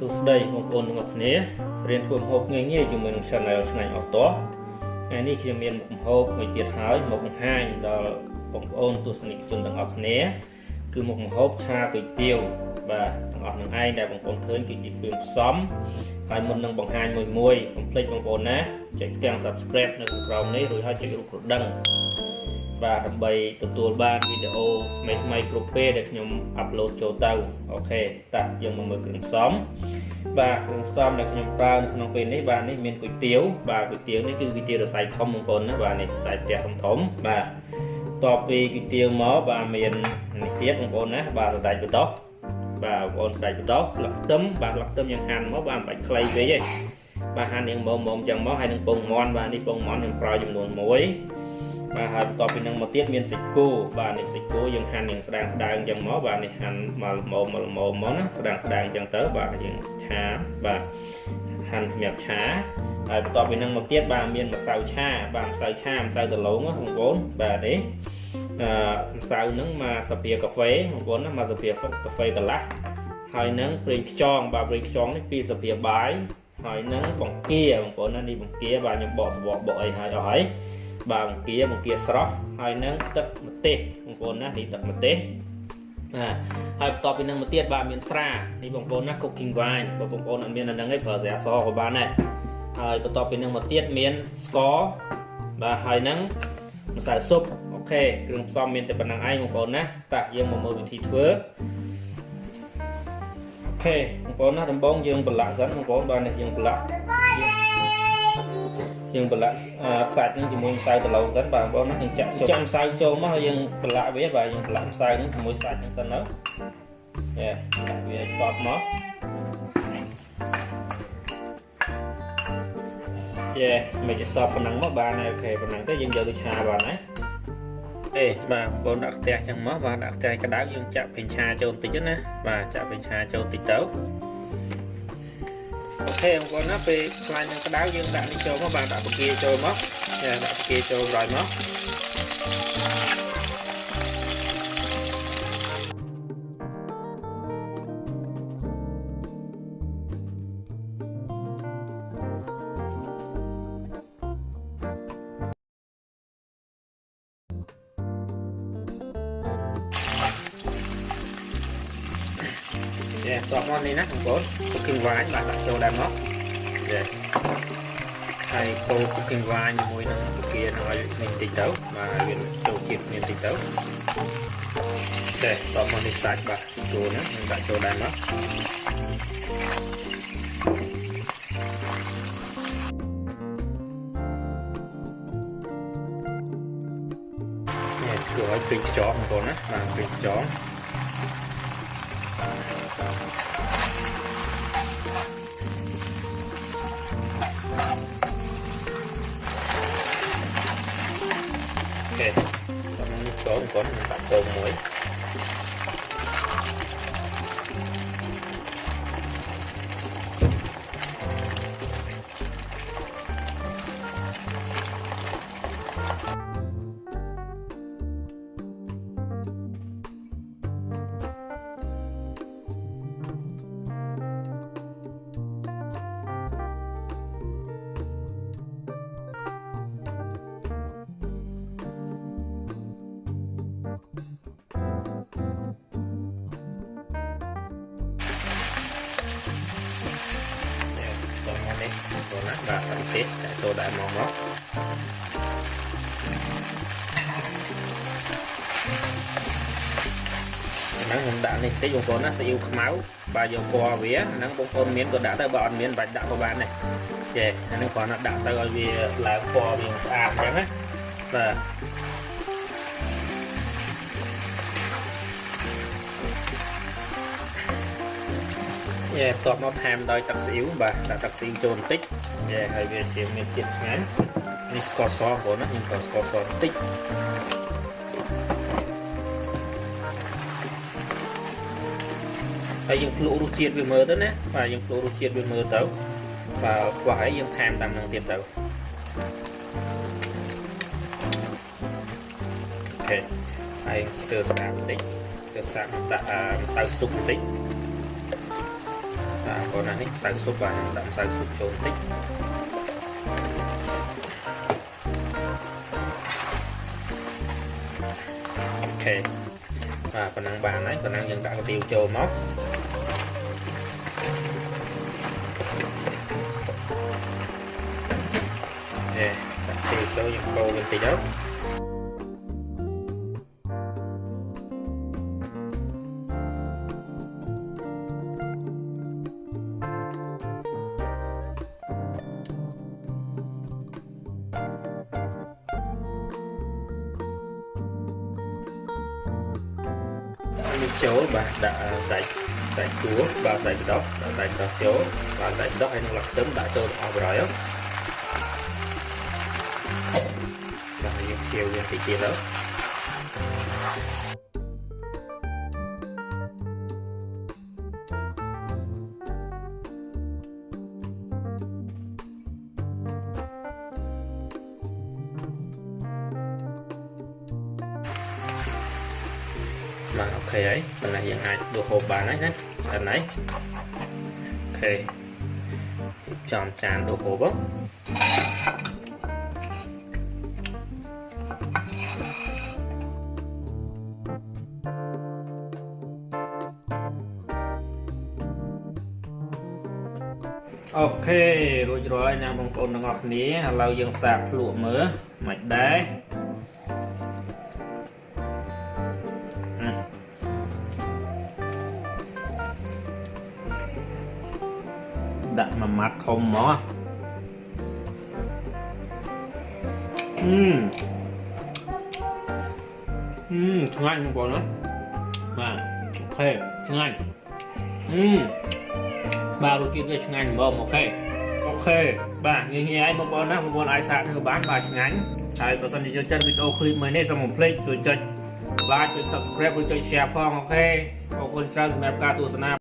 សួស្តីបងប្អូនទាំងអស់គ្នារៀនធ្វើម្ហូបងាយៗជាមួយនឹង Channel ឆ្ងាញ់អត់តោះថ្ងៃនេះខ្ញុំមានម្ហូបមួយទៀតហើយមកបង្ហាញដល់បងប្អូនទស្សនិកជនទាំងអស់គ្នាគឺមុខម្ហូបឆាគុយទាវបាទទាំងអស់នឹងឯងដែលបងប្អូនឃើញគឺជាគ្រឿងផ្សំហើយមុននឹងបង្ហាញមួយកុំភ្លេចបងប្អូនណាចុចទាំង Subscribe នៅខាងក្រោមនេះរួចហើយចុចរូបកណ្ដឹងបាទដើម្បីទទួលបានវីដេអូថ្មីៗគ្រប់ពេលដែលខ្ញុំអាប់ឡូតចូលទៅអូខេតោះយើងមកមើលគ្រឿងផ្សំបាទគ្រឿងផ្សំដែលខ្ញុំប្រើនៅក្នុងពេលនេះបាទនេះមានគុយទាវបាទគុយទាវនេះគឺគុយទាវរសៃធំបងប្អូនណាបាទនេះរសៃផ្ទះធំបាទតបពីគុយទាវមកបាទមាននេះទៀតបងប្អូនណាបាទសណ្តែកបតោះបាទបងប្អូនសណ្តែកបតោះស្លឹកខ្ទឹមបាទស្លឹកខ្ទឹមយើងហាន់មកបាទមិនបាច់ខ្លីពេកទេបាទហាន់យ៉ាងមុំចឹងមកហើយនឹងពងមាន់បាទនេះពងមាន់ខ្ញុំប្រើចំនួន1បាទហើយបន្ទាប់ពីនឹងមកទៀតមានសាច់គោបាទនេះសាច់គោយើងហាន់យ៉ាងស្ដើងអញ្ចឹងមកបាទនេះហាន់មកល្មមមកណាស្ដើងអញ្ចឹងទៅបាទយើងឆាបាទហាន់សម្រាប់ឆាហើយបន្ទាប់ពីនឹងមកទៀតបាទមានម្សៅឆាបាទម្សៅឆាម្សៅដឡូងបងប្អូនបាទនេះម្សៅហ្នឹងមកសាភាកាហ្វេបងប្អូនណាមកសាភាកាហ្វេកន្លះហើយនឹងប្រេងខ្យងបាទប្រេងខ្យងនេះ2សាភាបាយហើយនឹងបង្គាបងប្អូនណានេះបង្គាបាទខ្ញុំបកសបកបកអីហើយអស់ហើយបាទបង្គាស្រស់ហើយនឹងទឹកម្ទេសបងប្អូនណានេះទឹកម្ទេសហើយបន្ទាប់ពីនឹងមកទៀតបាទមានស្រានេះបងប្អូនណា cooking wine បើបងប្អូនអត់មានអាហ្នឹងឯងប្រើស្រាសក៏បានដែរហើយបន្ទាប់ពីនឹងមកទៀតមានស្ករបាទហើយនឹងម្សៅស៊ុបអូខេគ្រឿងផ្សំមានតែប៉ុណ្្នឹងឯងបងប្អូនណាតោះយើងមកមើលវិធីធ្វើអូខេបងប្អូនណាដំបូងយើងប្រឡាក់សិនបងប្អូនបាទនេះយើងប្រឡាក់សាច់នឹងជាមួយម្សៅដឡូងសិនបាទបងប្អូនណាយើងចាក់ម្សៅចូលមកហើយយើងប្រឡាក់វាបាទយើងប្រឡាក់ម្សៅនឹងជាមួយសាច់ហ្នឹងសិនទៅយ៉ាដាក់វាឲ្យសព្វមកមិនជាសព្វប៉ុណ្ណឹងមកបានហើយអូខេប៉ុណ្ណឹងទៅយើងយកទៅឆាបានហើយបាទបងប្អូនដាក់ខ្ទះចឹងមកបាទដាក់ខ្ទះក្តៅយើងចាក់ប្រេងឆាចូលបន្តិចណាបាទចាក់ប្រេងឆាចូលបន្តិចទៅអូខេបងប្អូនណាពេលខ្លាញ់នឹងក្តៅយើងដាក់នេះចូលមកបាទដាក់បង្គាចូលមកដាក់បង្គាចូលក្រោយមកតោះមកនេះណាបងប្អូន cooking wine បាទដាក់ចូលដែរមកហើយគោ cooking wine ជាមួយនឹងបង្គានឹងឲ្យនេះតិចទៅបាទវាចូលជាតិមានតិចទៅតោះមកនេះសាច់បាទចូលណាខ្ញុំដាក់ចូលដែរមកធ្វើឲ្យពេញខ្យងបងប្អូនណាបាទពេញខ្យងដល់នេះចូលបងប្អូនដាក់ពងមួយចូលណាបាទបន្តិចដាក់ចូលដែរមកហ្នឹងខ្ញុំដាក់នេះតិចបងប្អូនណាស៊ីអ៊ីវខ្មៅបាទយកពណ៌វាហ្នឹងបងប្អូនមានក៏ដាក់ទៅបើអត់មានបាច់ដាក់ក៏បានដែរអាហ្នឹងគ្រាន់តែដាក់ទៅឲ្យវាឡើងពណ៌វាស្អាតអញ្ចឹងណាបាទបន្ទាប់មកថែមដោយទឹកស៊ីអ៊ីវបាទដាក់ទឹកស៊ីអ៊ីវចូលបន្តិចហើយវាជាមានជាតិឆ្ងាញ់នេះស្ករសបងប្អូនណាខ្ញុំប្រើស្ករសបន្តិចហើយយើងភ្លក់រសជាតិវាមើលទៅណាបាទយើងភ្លក់រសជាតិវាមើលទៅបាទខ្វះអីយើងថែមតាមនឹងទៀតទៅអូខេហើយស្ទើរស្អាតបន្តិចស្ទើរស្អាតដាក់ម្សៅស៊ុបបន្តិច còn là nít xài súp và đậm xài súp trộn tích ok và phần năng bàn đấy phần năng dân đã có tiêu trầu móc ok đặt tiêu số những câu bên tí đó chỗ bà đã đại chúa và đại đó chỗ và đại đó hay là tấm đã cho họ rồi á và những chiều những cái kia đó mà ok ấy phần này hiện ai đồ hộp bàn ấy phần này ok chọn tràn đồ hộp á ok rồi anh em bông ôn đang ngọt ní lâu dân sạc lụa mỡ mạch đá đặt mà mắt không mỏ ngon không còn nữa mà ok ngon ba đồ kia cái ngon bông ok bạn nghe ai một con ai sạc thì bán ba ngon ai có sẵn đi cho chân video clip mới này xong một play rồi chơi like subscribe rồi chơi share phong ok một con trao map ca tu sana